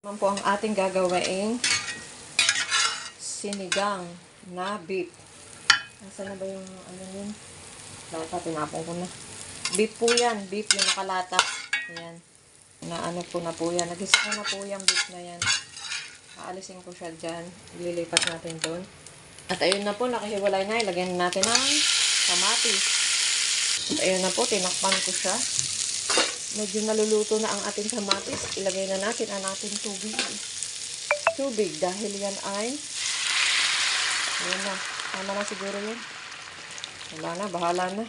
Naman po ang ating gagawin sinigang na beef. Nasaan na ba yung ano yun? Lata, tinapon ko na. Beef po yan. Beef yung nakalata. Ayan. Naano po na po yan. Nagisa ko na po yung beef na yan. Aalisin ko siya dyan. Ililipat natin doon. At ayun na po, nakahiwalay na. Ilagyan natin ang kamatis. At ayun na po, tinakpan ko siya. Medyo naluluto na ang ating kamatis. Ilagay na natin ang ating tubig. Tubig dahil yan ay ayan na. Tama na siguro yun. Wala na, bahala na.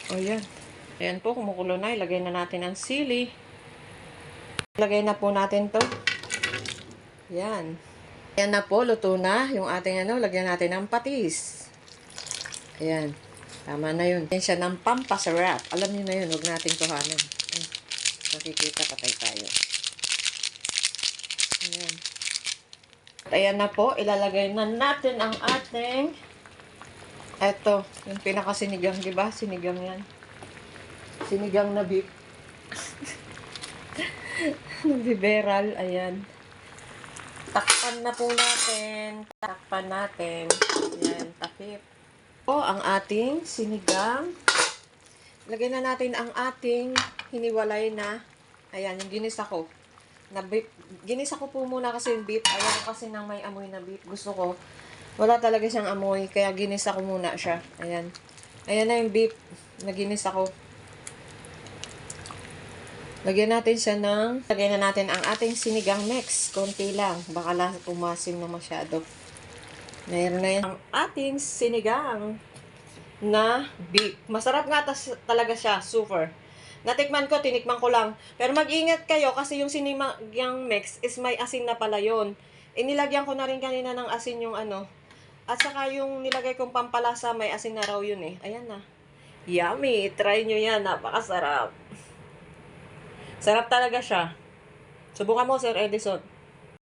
O yan. Ayan po, kumukulo na. Ilagay na natin ang sili. Ilagay na po natin to. Yan. Ayan na po, luto na. Yung ating ano, lagyan natin ng patis. Ayan. Tama na yun. Yan siya ng pampasarap. Alam niyo na yun, huwag natin kuhanin. Nakikita, patay tayo. Ayan. At ayan na po, ilalagay na natin ang ating eto, yung pinakasinigang, di ba? Sinigang yan. Sinigang na beef. Biberal, ayan. Takpan na po natin. Takpan natin. Ayan, takip. Ang ating sinigang. Lagay na natin ang ating hiniwalay na, ayan, yung ginisa ko. Na beef. Ginisa ko po muna kasi yung beef. Ayaw ko kasi ng may amoy na beef. Gusto ko, wala talaga siyang amoy. Kaya ginisa ko muna siya. Ayan. Ayan na yung beef na ginisa ko. Lagyan natin siya lagyan na natin ang ating sinigang mix. Konti lang. Baka umasim na masyado. Mayroon na yan ang ating sinigang na beef. Masarap nga talaga siya. Super. Natikman ko, tinikman ko lang. Pero mag-ingat kayo kasi yung sinigang mix is may asin na pala yun. Inilagyan ko na rin kanina ng asin yung ano. At saka yung nilagay kong pampalasa, may asin na raw yun eh. Ayan na. Yummy! Try nyo yan. Napakasarap. Sarap talaga siya. Subukan mo, Sir Edison.